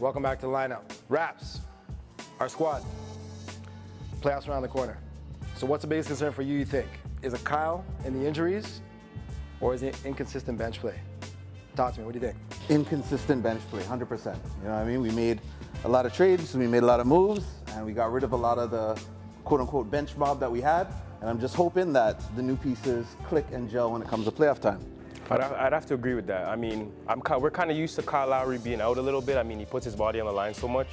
Welcome back to the lineup. Raps, our squad. Playoffs around the corner. So what's the biggest concern for you, you think? Is it Kyle and the injuries, or is it inconsistent bench play? Talk to me, what do you think? Inconsistent bench play, 100%. You know what I mean? We made a lot of trades, we made a lot of moves, and we got rid of a lot of the quote-unquote bench mob that we had. And I'm just hoping that the new pieces click and gel when it comes to playoff time. I'd have to agree with that. I mean, we're kind of used to Kyle Lowry being out a little bit. I mean, he puts his body on the line so much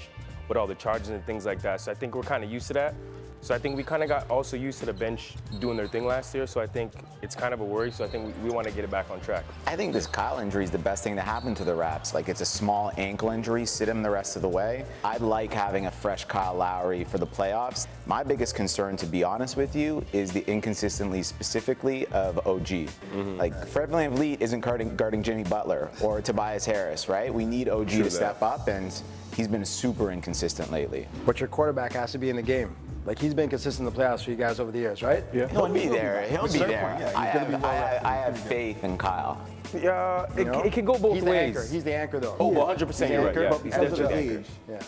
with all the charges and things like that. So I think we're kind of used to that. So I think we kind of got also used to the bench doing their thing last year. So I think it's kind of a worry. So I think we want to get it back on track. I think this Kyle injury is the best thing to happen to the Raps. Like, it's a small ankle injury, sit him the rest of the way. I'd like having a fresh Kyle Lowry for the playoffs. My biggest concern, to be honest with you, is the inconsistency specifically of OG. Like, Fred VanVleet isn't guarding Jimmy Butler or Tobias Harris, right? We need OG to step up, and he's been super inconsistent lately. But your quarterback has to be in the game. Like, he's been consistent in the playoffs for you guys over the years, right? Yeah. He'll be there. He'll be there. Yeah, I have faith in Kyle. Yeah, it can go both He's ways. the anchor. He's the anchor, though. Oh, 100% you're right. Yeah, But he's because of definitely his the anchor. age,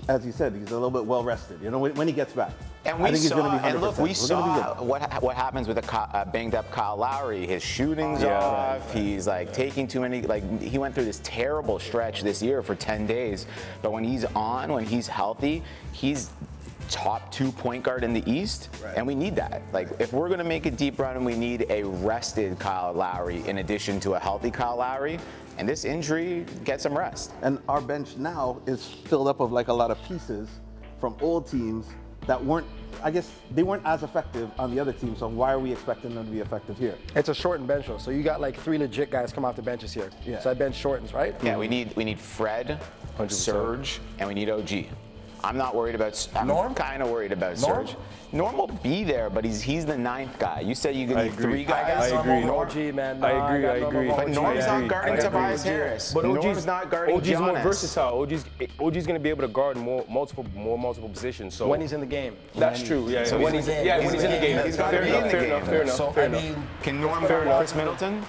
Yeah. as you said, he's a little bit well rested. You know, when he gets back. And I we think he's gonna saw, be 100%. and look, we We're gonna saw be what happens with a banged up Kyle Lowry. His shooting's off. He's like taking too many. Like, he went through this terrible stretch this year for 10 days. But when he's on, when he's healthy, he's top 2 point guard in the East, and we need that. Like, if we're gonna make a deep run, we need a rested Kyle Lowry in addition to a healthy Kyle Lowry, and this injury gets him rest. And our bench now is filled up of like a lot of pieces from old teams that weren't, I guess, they weren't as effective on the other team, so why are we expecting them to be effective here? It's a shortened bench, though. So you got like 3 legit guys come off the benches here. Yeah. So that bench shortens, right? Yeah, we need Fred, 100%. Serge, and we need OG. I'm not worried about. I'm Norm? kind of worried about Norm? Serge. Norm will be there, but he's the 9th guy. You said you need 3 I guys. got I agree. Norm OG, man. I agree, got I Norm agree. over But OG. Norm's not guarding I agree. Tobias Harris. But Norm's not guarding OG's more Giannis. versatile. OG's going to be able to guard multiple positions. So When he's in the game. that's true. Yeah. So when he's he's in the game. He's got to be in the game. Fair enough. So, Fair I enough. mean, Can Norm guard Chris Middleton?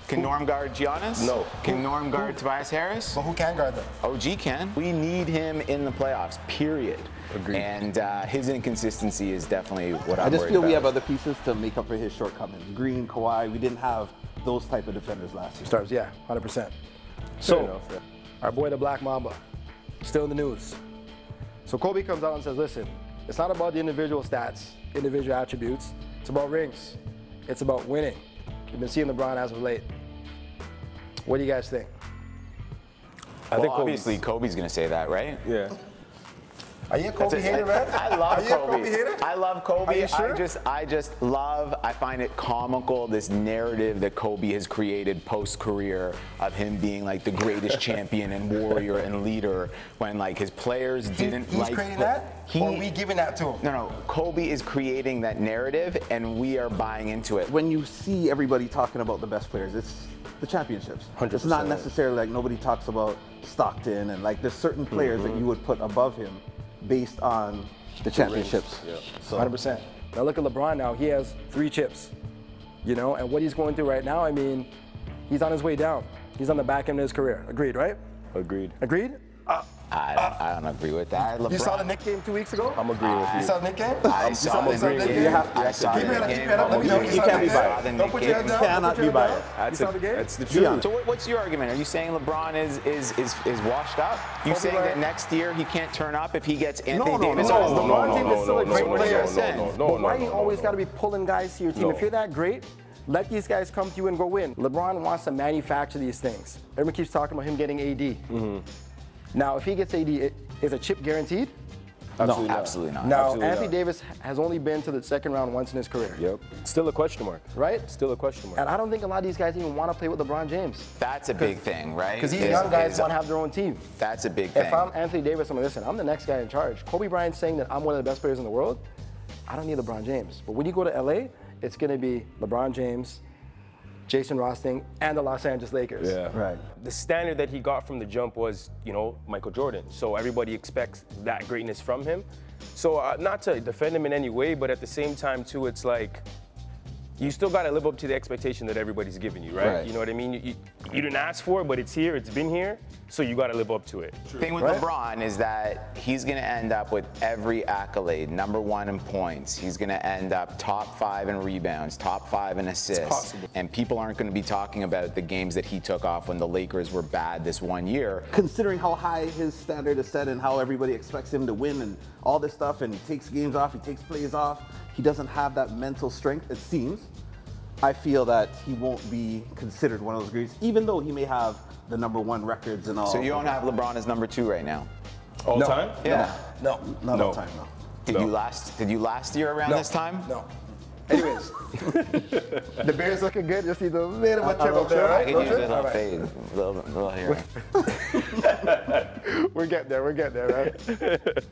Can Norm guard Giannis? No. Can Norm guard Tobias Harris? but who can guard them? OG can. We need him in the playoffs, period. Agreed. And his inconsistency is definitely what I I'm just worried feel we about. have other pieces to make up for his shortcomings. Green, Kawhi, we didn't have those type of defenders last year. Stars, yeah, 100%. So, enough, yeah. our boy, the Black Mamba, still in the news. So Kobe comes out and says, listen, it's not about the individual stats, individual attributes. It's about rings. It's about winning. We've been seeing LeBron as of late. What do you guys think? I think Obviously Kobe's going to say that, right? Yeah. Are you a Kobe hater, man? I love Are you a Kobe. Kobe hater? I love Kobe. Are you sure? I find it comical, this narrative that Kobe has created post-career of him being like the greatest champion and warrior and leader when like his players didn't He's like. creating that? Or are we giving that to him? No, Kobe is creating that narrative and we are buying into it. When you see everybody talking about the best players, it's the championships. 100%. It's not necessarily like nobody talks about Stockton and like there's certain players that you would put above him based on the championships. Yeah. So 100%. Now look at LeBron now. He has 3 chips, you know, and what he's going through right now, I mean, he's on his way down. He's on the back end of his career. Agreed, right? Agreed. Agreed? I don't agree with that. LeBron, You saw the Knicks game 2 weeks ago? I'm agreeing with You you. saw the Knicks game? I saw the You saw the Knicks Knicks game. game? I saw Keep the it up, game. keep it up. Let me know. You saw can't the be game. biased. Don't put your head You down. cannot Don't put your be head down. biased. You saw the game? That's the Be truth. honest. So what's your argument? Are you saying LeBron is washed up? You Kobe saying that Bryant- next year he can't turn up if he gets Anthony no, Davis? no, on his no, team? LeBron James is still a great player. no, But why you always got to be pulling guys to your team? No. If you're that great, let these guys come to you and go win. LeBron wants to manufacture these things. Everyone keeps talking about him getting AD. Now, if he gets AD, is a chip guaranteed? Absolutely not. Absolutely not. Now, Absolutely Anthony not. Davis has only been to the second round once in his career. Yep. Still a question mark. Right? Still a question mark. And I don't think a lot of these guys even want to play with LeBron James. That's a big thing, right? Because these Is- young guys is- want to have their own team. That's a big thing. If I'm Anthony Davis, I'm like, listen, I'm the next guy in charge. Kobe Bryant saying that I'm one of the best players in the world, I don't need LeBron James. But when you go to LA, it's going to be LeBron James, Jason Rothstein, and the Los Angeles Lakers. Yeah. Right. The standard that he got from the jump was, Michael Jordan. So everybody expects that greatness from him. So not to defend him in any way, but at the same time too, it's like you still got to live up to the expectation that everybody's giving you, right? Right. You know what I mean? You didn't ask for it, but it's here, it's been here, so you got to live up to it. The thing with LeBron is that he's going to end up with every accolade, #1 in points. He's going to end up top 5 in rebounds, top 5 in assists. It's possible. And people aren't going to be talking about the games that he took off when the Lakers were bad this one year. Considering how high his standard is set and how everybody expects him to win and all this stuff, and he takes games off, he takes plays off, he doesn't have that mental strength, it seems. I feel that he won't be considered one of those greats, even though he may have the #1 records and all. So you don't have LeBron as #2 right now? All time? Yeah. No. Not all time, no. Did you last year around this time? No. Anyways, the Bears looking good. Just need a little bit of trim. I could use a little fade, a little here. We're getting there, right?